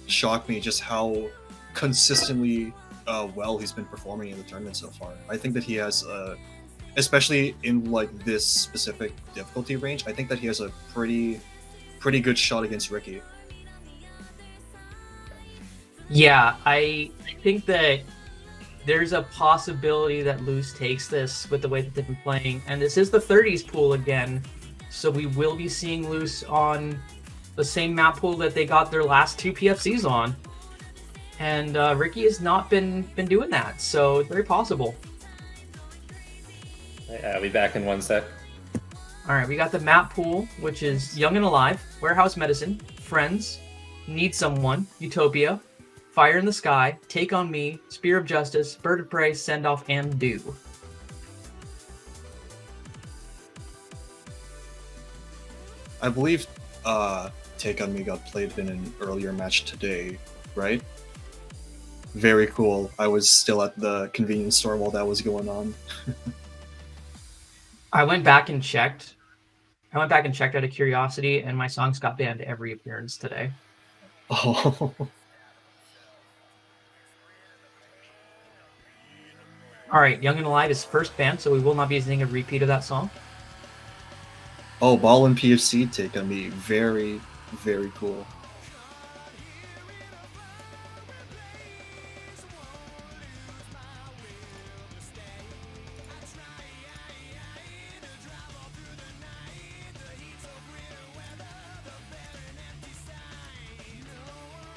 shocked me just how consistently well he's been performing in the tournament so far. I think that he has, especially in like this specific difficulty range, I think that he has a pretty good shot against Ricki. Yeah, I think that there's a possibility that Loose takes this with the way that they've been playing, and this is the 30s pool again, so we will be seeing Loose on the same map pool that they got their last 2 PFCs on. And Ricki has not been doing that, so it's very possible. I'll be back in 1 sec. All right, we got the map pool, which is Young and Alive, Warehouse Medicine, Friends, Need Someone, Utopia, Fire in the Sky, Take on Me, Spear of Justice, Bird of Prey, Send Off, and Do. I believe Take on Me got played in an earlier match today, right? Very cool. I was still at the convenience store while that was going on. I went back and checked out of curiosity, and my songs got banned every appearance today. Oh. All right, Young and Alive is first banned, so we will not be seeing a repeat of that song. Oh, Ball and PFC Take on Me. Very, very cool.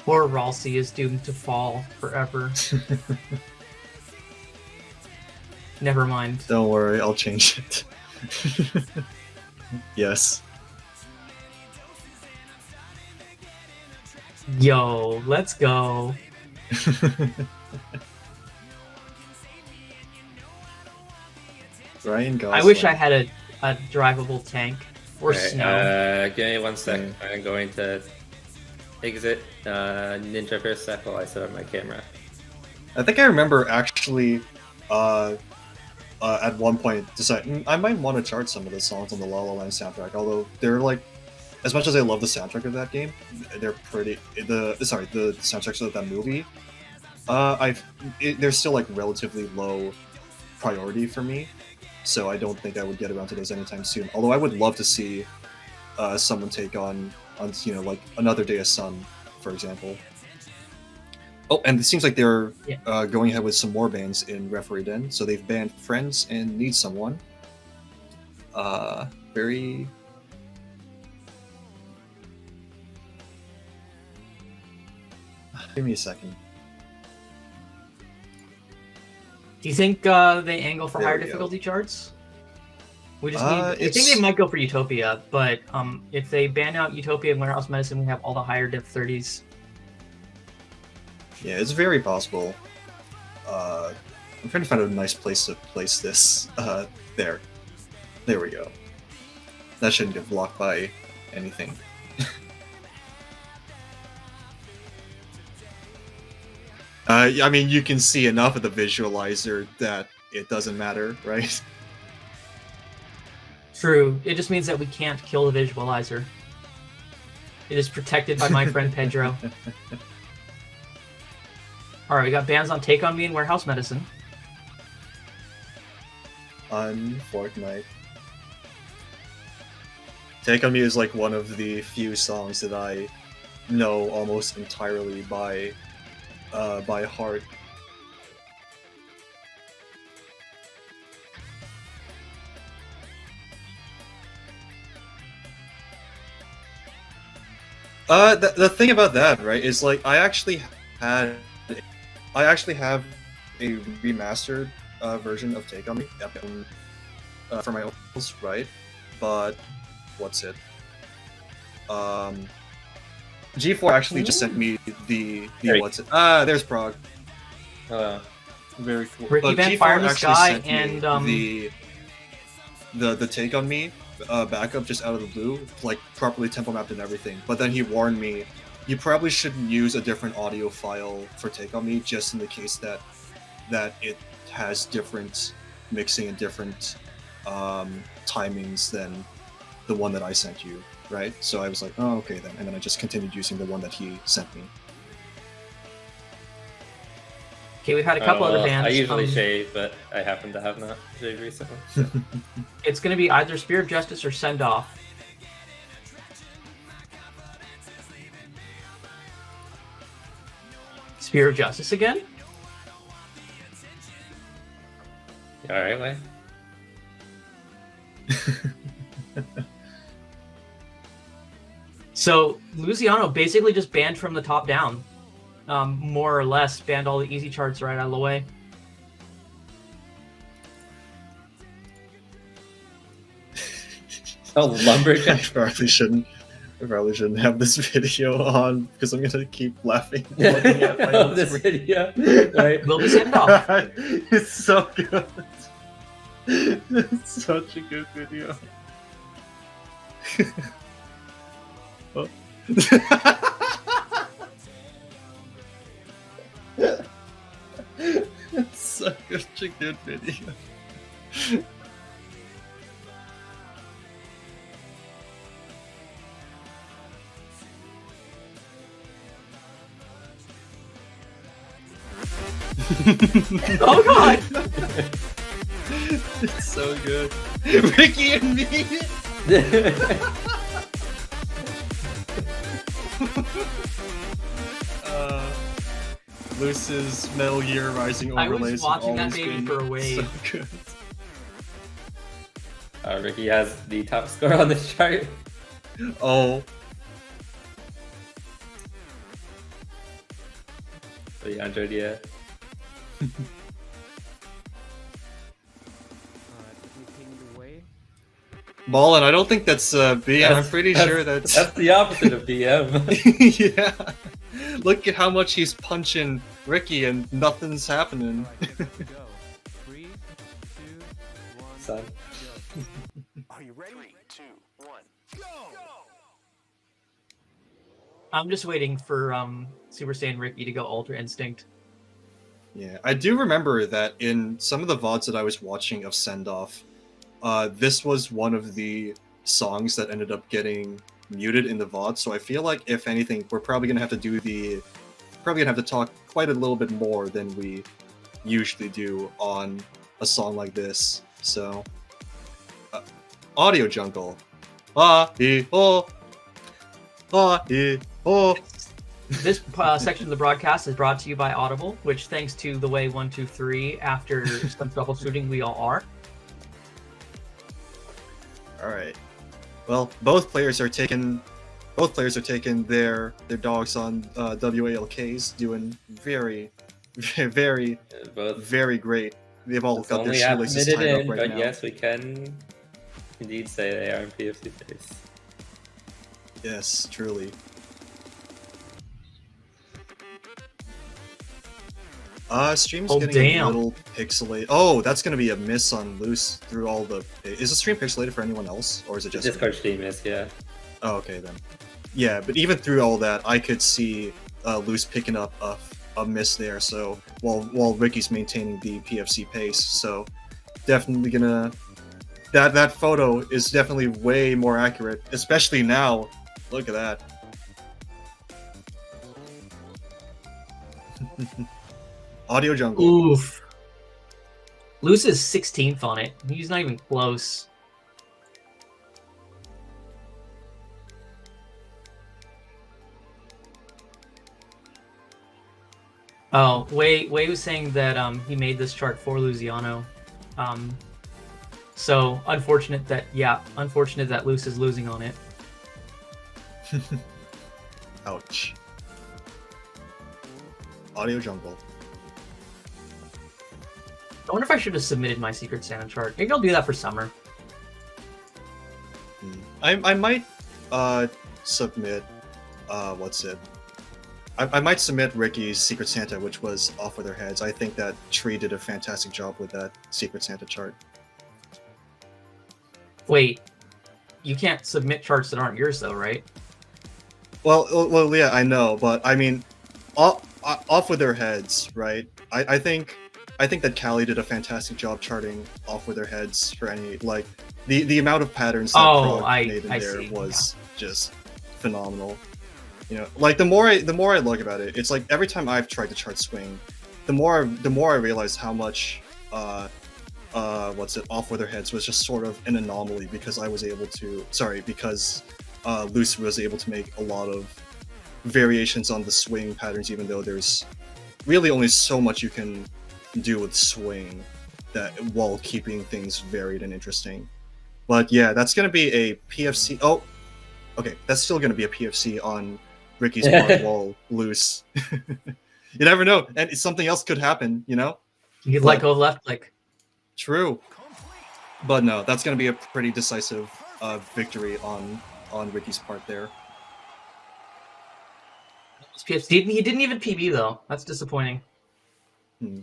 Poor Ralsei is doomed to fall forever. Never mind. Don't worry, I'll change it. Yes. Yo, let's go. Ryan Gosling. I wish I had a drivable tank or Right, snow. give me 1 sec. I'm going to exit Ninja for a sec while I set up my camera. I think I remember actually at one point deciding I might want to chart some of the songs on the La La Land soundtrack, although they're like, as much as I love the soundtrack of that game, they're pretty the soundtracks of that movie, they're still like relatively low priority for me, so I don't think I would get around to those anytime soon. Although I would love to see someone take on like Another Day of Sun, for example. Oh, and it seems like they're going ahead with some more bans in Referee Den. So they've banned Friends and Need Someone. Very... Give me a second. Do you think they angle for There higher we go. difficulty charts? We just need. I think it's- they might go for Utopia, but if they ban out Utopia and Warehouse Medicine, we have all the higher diff 30s. Yeah, it's very possible. I'm trying to find a nice place to place this. There. There we go. That shouldn't get blocked by anything. I mean, you can see enough of the visualizer that it doesn't matter, right? True. It just means that we can't kill the visualizer. It is protected by my friend Pedro. Alright, we got bans on Take On Me and Warehouse Medicine. On Fortnite. Take On Me is like one of the few songs that I know almost entirely by heart. The thing about that, right, is like I actually have a remastered version of Take On Me for my own, right? But what's it? G4 actually just sent me the what's it? There's Prague. Very cool. Ricki But banned G4 Fire in the actually Sky sent me the Take On Me backup just out of the blue, like properly tempo mapped and everything. But then he warned me, you probably shouldn't use a different audio file for Take On Me, just in the case that it has different mixing and different timings than the one that I sent you, right? So I was like, oh, okay then, and then I just continued using the one that he sent me. Okay, we've had a couple other well, bands. I usually shave, but I happen to have not shaved recently. So. It's going to be either Spear of Justice or Send Off. Spear of Justice again? All right, Wei. So Loosiano basically just banned from the top down. More or less banned all the easy charts right out of the way. Oh, lumberjack! I probably shouldn't have this video on because I'm gonna keep laughing. looking at my own this screen. video, right? Will be Send Off. It's so good. It's such a good video. Oh. It's such a good video. Oh god! It's so good. Ricki and me! Loose's Metal Gear Rising I overlays. was watching have that always baby been for a wave. So good. Ricki has the top score on this chart. Oh. Leandro, yeah. Ballin', I don't think that's BM. I'm pretty sure that's the opposite of BM. yeah. Look at how much he's punching Ricki and nothing's happening. Son. Are you ready? 3, 2, 1, go! I'm just waiting for Super Saiyan Ricki to go Ultra Instinct. Yeah, I do remember that in some of the VODs that I was watching of Send Off, this was one of the songs that ended up getting muted in the VOD, so I feel like, if anything, we're probably gonna have to talk quite a little bit more than we usually do on a song like this. So, Audio Jungle. Oh. This section of the broadcast is brought to you by Audible, which, thanks to the way 123, after some troubleshooting, we all are. All right. Well, both players are taking their dogs on WALKs, doing very, very, Both very great. They've all it's got their only half shoelaces minute tied in, up right but now. yes, we can indeed say they are in PFC phase. Yes, truly. Stream's Oh, getting damn. a little pixelated. Oh, that's gonna be a miss on Loose through all the. Is the stream pixelated for anyone else, or is it just? Discord stream is, yeah. Oh, okay then. Yeah, but even through all that, I could see Loose picking up a miss there. So while Ricky's maintaining the PFC pace, so definitely gonna. That photo is definitely way more accurate, especially now. Look at that. Audio Jungle. Oof. Loose is 16th on it. He's not even close. Oh, Wei was saying that he made this chart for Loosiano. So unfortunate that Loose is losing on it. Ouch. Audio Jungle. I wonder if I should have submitted my Secret Santa chart. Maybe I'll do that for summer. I might submit what's it? I might submit Ricky's Secret Santa, which was Off With Their Heads. I think that Tree did a fantastic job with that Secret Santa chart. Wait, you can't submit charts that aren't yours though, right? Well, yeah, I know, but I mean, Off With Their Heads, right? I think that Callie did a fantastic job charting Off With Their Heads for any, like, the amount of patterns that Prog made in there was just phenomenal. You know, like the more I look about it, it's like every time I've tried to chart swing, the more I realized how much Off With Their Heads was just sort of an anomaly because Loose was able to make a lot of variations on the swing patterns, even though there's really only so much you can do with swing that while keeping things varied and interesting. But yeah, that's gonna be a PFC. Oh, okay, that's still gonna be a PFC on Ricky's part while Loose. You never know, and something else could happen, you know? You could let go of left click. True. But no, that's going to be a pretty decisive victory on Ricky's part there. He didn't even PB though. That's disappointing. Hmm.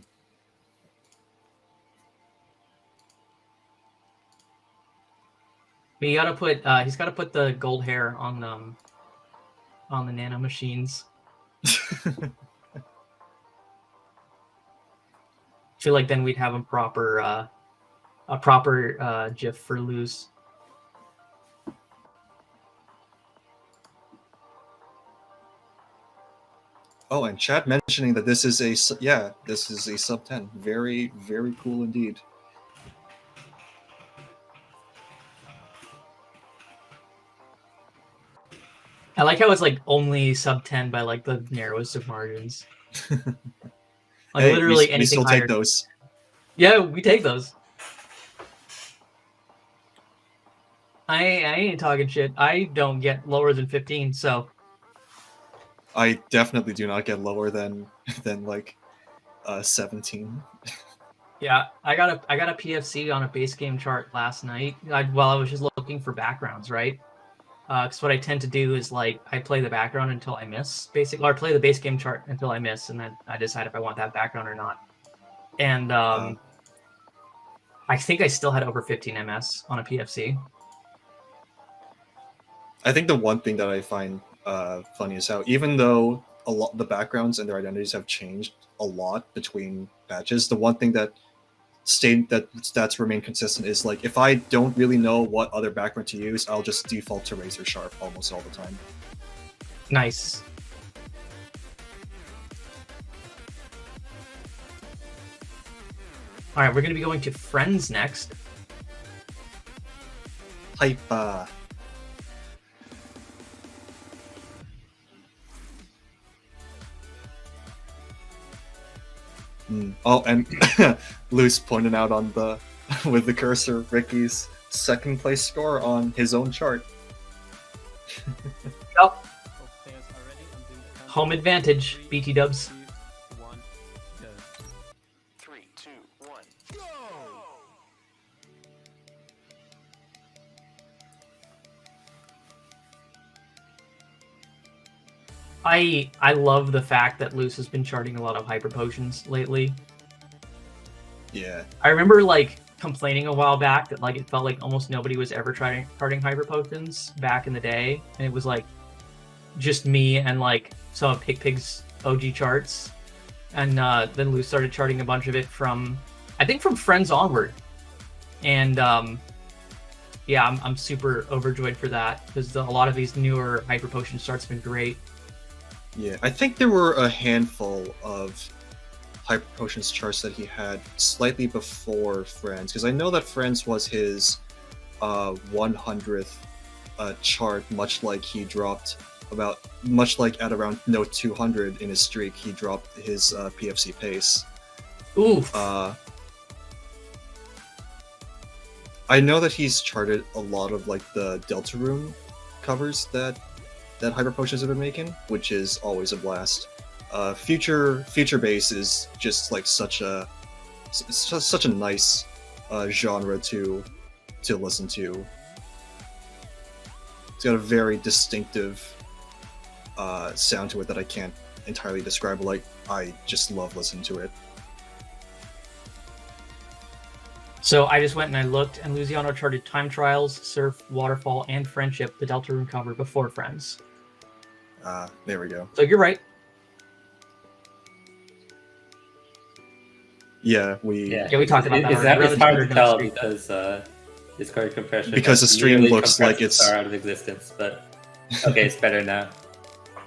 But he's got to put the gold hair on the nano machines. I feel like then we'd have a proper GIF for Loose. Oh, and Chad mentioning that this is a sub 10. Very, very cool indeed. I like how it's like only sub 10 by like the narrowest of margins. Like hey, literally we anything still higher. take those. Yeah, we take those. I ain't talking shit. I don't get lower than 15, so I definitely do not get lower than like 17. yeah, I got a PFC on a base game chart last night while I was just looking for backgrounds, right? Because what I tend to do is like I play the background until I miss, basically, or play the base game chart until I miss, and then I decide if I want that background or not. And I think I still had over 15 MS on a PFC. I think the one thing that I find funny is how even though the backgrounds and their identities have changed a lot between batches, the one thing that stats remain consistent is like if I don't really know what other background to use, I'll just default to Razor Sharp almost all the time. Nice. All right, we're going to be going to Friends next. Hype. Oh, and Loose pointed out on the with the cursor Ricky's second place score on his own chart. Yep. Home advantage, BT dubs. 3, 2, 1, go! I love the fact that Loose has been charting a lot of hyper potions lately. Yeah. I remember like complaining a while back that like it felt like almost nobody was ever charting hyper potions back in the day, and it was like just me and like some of Pig's OG charts, and then Loose started charting a bunch of it from Friends onward, and yeah, I'm super overjoyed for that because a lot of these newer hyper potion charts have been great. Yeah, I think there were a handful of Hyper Potions charts that he had slightly before Friends, because I know that Friends was his 100th chart, much like at around note 200 in his streak, he dropped his PFC pace. Oof. I know that he's charted a lot of like the Deltarune covers that Hyper Potions have been making, which is always a blast. Future Base is just like such a nice genre to listen to. It's got a very distinctive sound to it that I can't entirely describe, but like I just love listening to it. So I just went and I looked, and Loosiano charted Time Trials, Surf, Waterfall, and Friendship, the Deltarune cover, before Friends. There we go. So you're right. Yeah, we talked about that. It's hard to tell because Discord compression. Because the stream looks like it's out of existence, but okay, it's better now.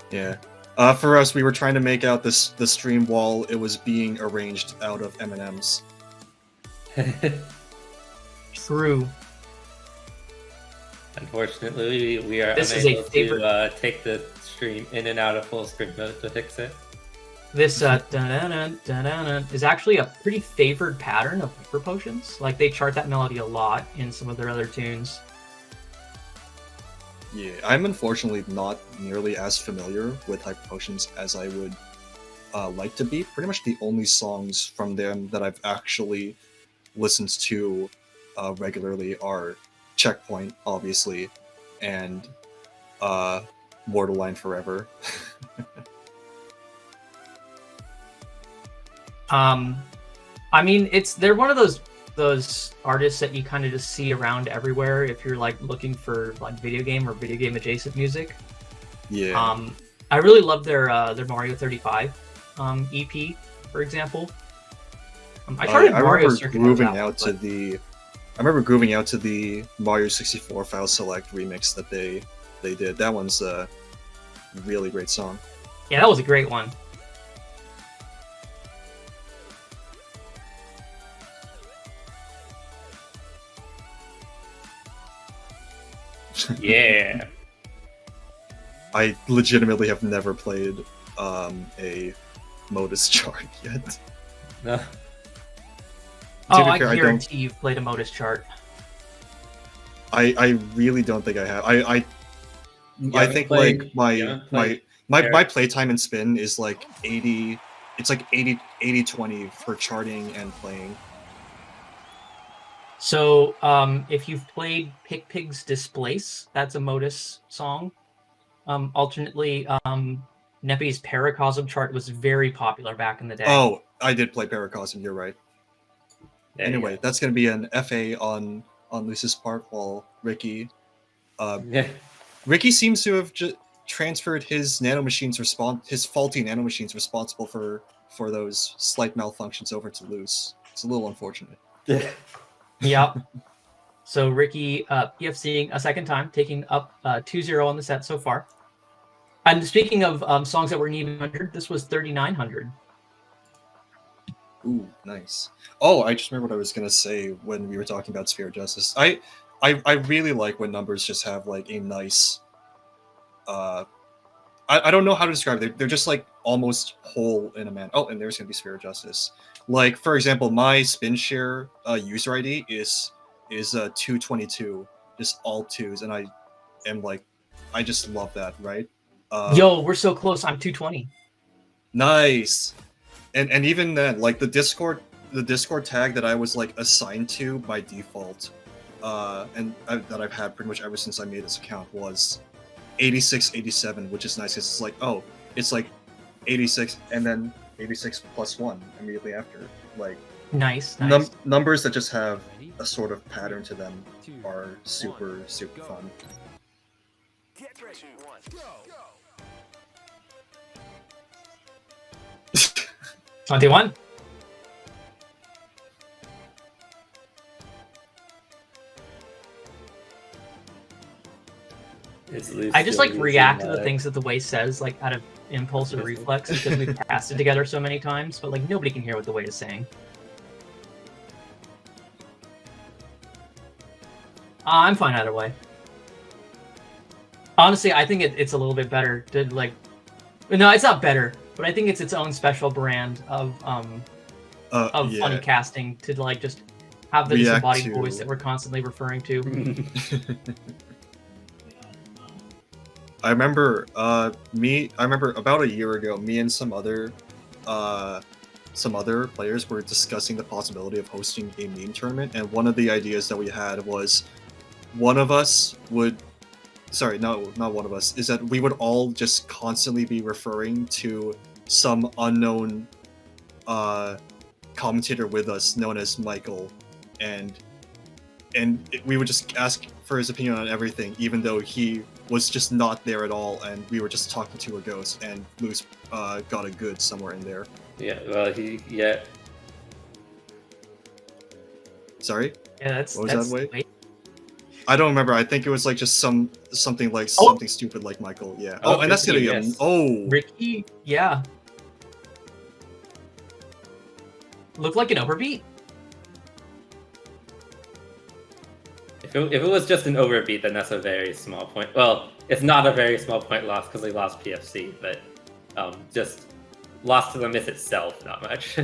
Yeah. For us, we were trying to make out the stream while it was being arranged out of M&Ms. True. Unfortunately, we are This is a unable favorite- to take the stream in and out of full screen mode to fix it. This dun-dun-dun-dun-dun is actually a pretty favored pattern of Hyper Potions. Like, they chart that melody a lot in some of their other tunes. Yeah, I'm unfortunately not nearly as familiar with Hyper Potions as I would like to be. Pretty much the only songs from them that I've actually listened to regularly are Checkpoint, obviously, and Borderline Forever. I mean, they're one of those artists that you kind of just see around everywhere if you're like looking for like video game or video game adjacent music. Yeah. I really love their Mario 35 EP, for example. I started Mario Circuit. I remember grooving out to the Mario 64 File Select remix that they did. That one's a really great song. Yeah, that was a great one. Yeah. I legitimately have never played a Modus chart yet. No. Oh, be I fair, I guarantee you've played a Modus chart. I really don't think I have. I haven't think played- like my you haven't played my playtime in spin is like 80. It's like 80-20 for charting and playing. So, if you've played Pick Pig's Displace, that's a Modus song. Alternately, Nepi's Paracosm chart was very popular back in the day. Oh, I did play Paracosm. You're right. Yeah, Anyway, that's gonna be an FA on Luce's part, while Ricki Ricki seems to have transferred his his faulty nanomachines responsible for those slight malfunctions over to Luce. It's a little unfortunate. Yeah. Yep. So Ricki PFCing a second time, taking up 2-0 on the set so far. And speaking of songs that were in even 100, this was 3900. Ooh, nice. Oh, I just remember what I was gonna say when we were talking about Sphere of Justice. I really like when numbers just have like a nice. I don't know how to describe it. They're just like almost whole in a man. Oh, and there's gonna be Sphere of Justice. Like for example, my spin share user ID is 222, just all twos, and I am like, I just love that, right? Yo, we're so close. I'm 220. Nice. And even then, like the Discord tag that I was like assigned to by default, that I've had pretty much ever since I made this account was 8687, which is nice because it's like, oh, it's like 86 and then 86 plus 1 immediately after. Like Nice. numbers that just have a sort of pattern to them are super fun. Get ready. 2, 1, go. 21. I just like react to the things that the way says, like out of impulse or reflex, because we've passed it together so many times, but like nobody can hear what the way is saying. I'm fine either way. Honestly, I think it's a little bit better to like. No, it's not better, but I think it's its own special brand of funny casting to like just have the disembodied voice that we're constantly referring to. I remember about a year ago, me and some other players were discussing the possibility of hosting a meme tournament, and one of the ideas that we had was one of us would not one of us, is that we would all just constantly be referring to some unknown commentator with us known as Michael, and we would just ask for his opinion on everything, even though he was just not there at all, and we were just talking to a ghost, and Moose got a good somewhere in there. Yeah, well, Sorry? Yeah, that's What was that, Wade? I don't remember. I think it was like just something like Oh. something stupid like Michael. Yeah. Oh, Oh, and that's gonna Ricki, get yes. oh. Ricki, yeah. Looked like an overbeat. If it was just an overbeat, then that's a very small point. Well, it's not a very small point loss because they lost PFC, but just lost to the myth itself, not much.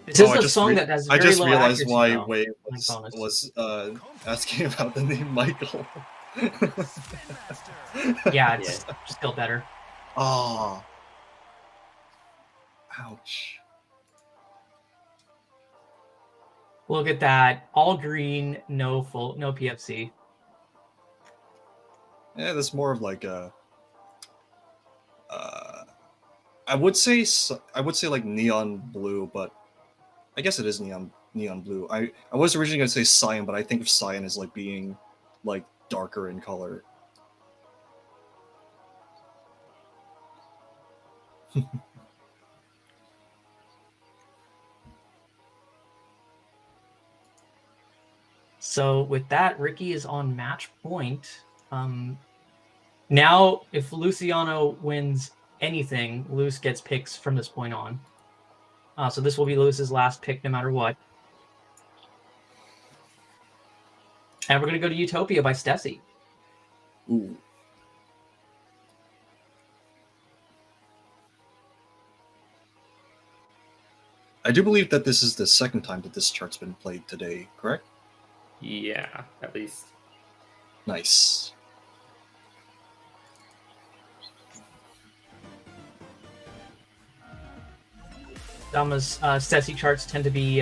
This is I a just song re- that has I very just low realized accuracy, why though. Wei Like bonus. was asking about the name Michael. Yeah, it's still better. Oh. Ouch. Look at that. All green, no PFC. Yeah, that's more of like a. I would say like neon blue, but I guess it is neon blue. I was originally gonna say cyan, but I think of cyan as like being like darker in color. So with that, Ricki is on match point. Now, if Loosiano wins anything, Loose gets picks from this point on. So this will be Loose's last pick no matter what. And we're going to go to Utopia by Stessi. Ooh. I do believe that this is the second time that this chart's been played today, correct? Yeah, at least. Nice. Dama's Stessi charts tend to be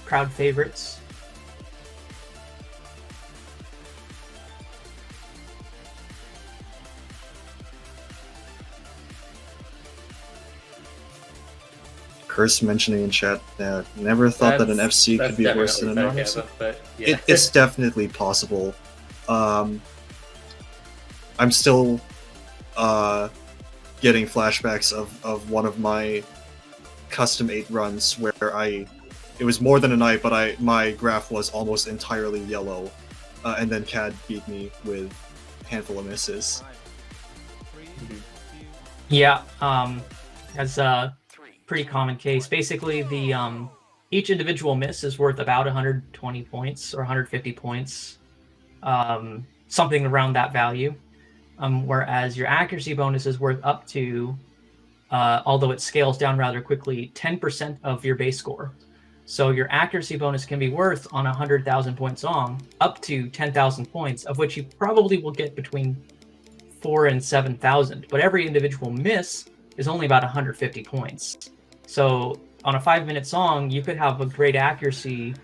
crowd favorites. Curse mentioning in chat that never thought that an FC could be worse than a non-FC. But yeah. It's definitely possible. I'm still getting flashbacks of one of my custom 8 runs where it was more than a night, but my graph was almost entirely yellow, and then CAD beat me with a handful of misses. Yeah, that's a pretty common case. Basically, the each individual miss is worth about 120 points or 150 points, something around that value. Whereas your accuracy bonus is worth up to, although it scales down rather quickly, 10% of your base score. So your accuracy bonus can be worth on a 100,000 point song up to 10,000 points, of which you probably will get between 4,000 and 7,000. But every individual miss is only about 150 points. So on a 5-minute song, you could have a great accuracy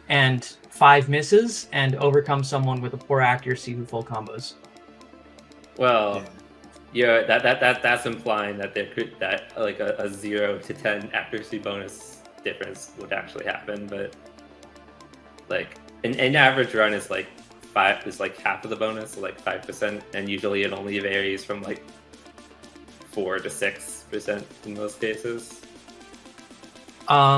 and 5 misses and overcome someone with a poor accuracy who full combos. Well, yeah, that's implying that there could like a 0 to 10 accuracy bonus difference would actually happen, but like an average run is like half of the bonus, so like 5%, and usually it only varies from like 4 to 6% in most cases. I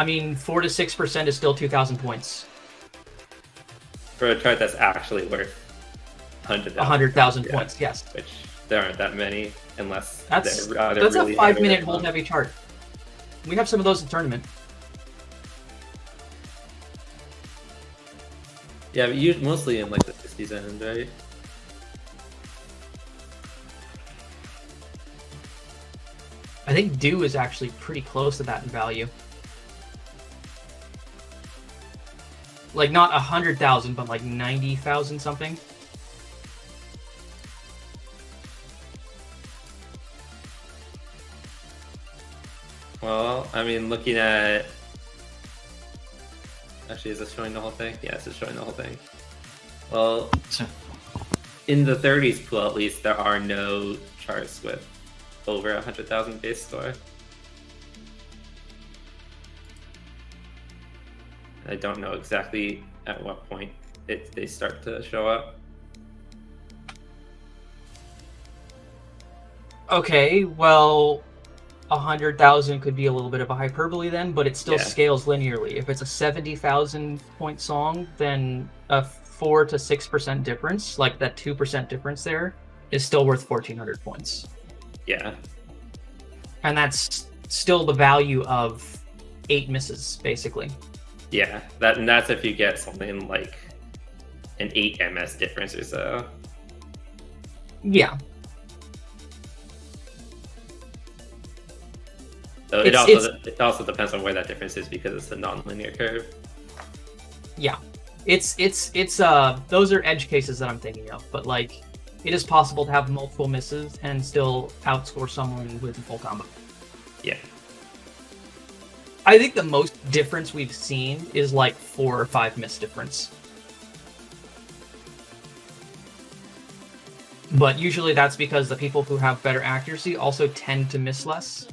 mean, 4 to 6% is still 2,000 points. For a chart that's actually worth 100,000 points, yes. Which there aren't that many, unless That's they're a really 5-minute heavy. hold heavy chart. We have some of those in tournament. Yeah, but you mostly in like the 60s end, right? I think Do is actually pretty close to that in value. Like not 100,000, but like 90,000 something. Well, I mean, looking at... Actually, is this showing the whole thing? Yes, it's showing the whole thing. Well, in the 30s pool at least, there are no charts with over 100,000 base score. I don't know exactly at what point they start to show up. Okay, well, 100,000 could be a little bit of a hyperbole then, but it still Yeah. scales linearly. If it's a 70,000 point song, then a 4 to 6% difference, like that 2% difference there, is still worth 1,400 points. Yeah. And that's still the value of 8 misses, basically. Yeah. That's if you get something like an 8 MS difference or so. Yeah. So it also depends on where that difference is because it's a non-linear curve. Yeah. It's those are edge cases that I'm thinking of, but like it is possible to have multiple misses and still outscore someone with a full combo. Yeah. I think the most difference we've seen is like 4 or 5 miss difference. But usually that's because the people who have better accuracy also tend to miss less.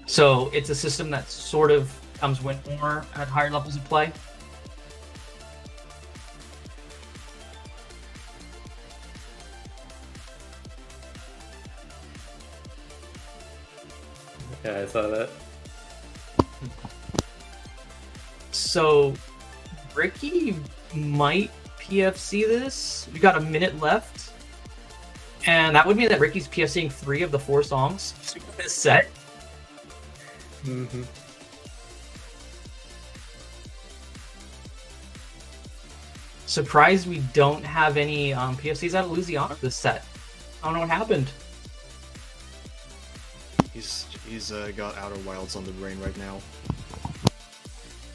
So it's a system that sort of comes with more at higher levels of play. Yeah, I saw that. So Ricki might PFC this. We got a minute left. And that would mean that Ricki's PFCing 3 of the 4 songs this set. Mm-hmm. Surprised we don't have any PFCs out of Loosiano this set. I don't know what happened. He's got Outer Wilds on the brain right now.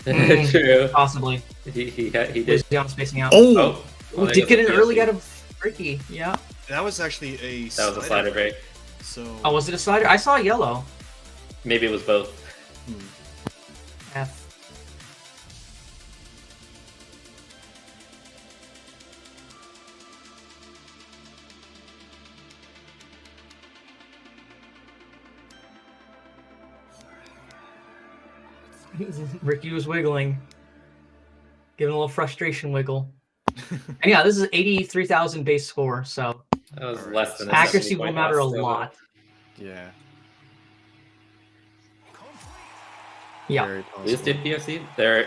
True. Possibly. He did. Loosiano spacing out. Oh! Oh, I did think get it an was early PFC. out of Ricki. Yeah. That was actually a That was a slider break. So Oh, was it a slider? I saw yellow. Maybe it was both. F. Ricki was wiggling. Giving a little frustration wiggle. And yeah, this is 83,000 base score, so That was Alright. less than a accuracy 70 will point matter a loss, so- lot. yeah. Yeah. Very Lose possible. did PFC? They're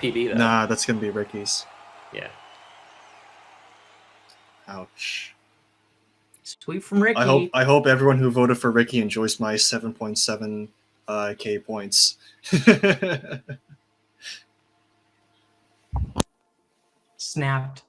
PB though. Nah, that's gonna be Ricky's. Yeah. Ouch. Sweep from Ricki. I hope everyone who voted for Ricky enjoys my 7.7 K points. Snapped.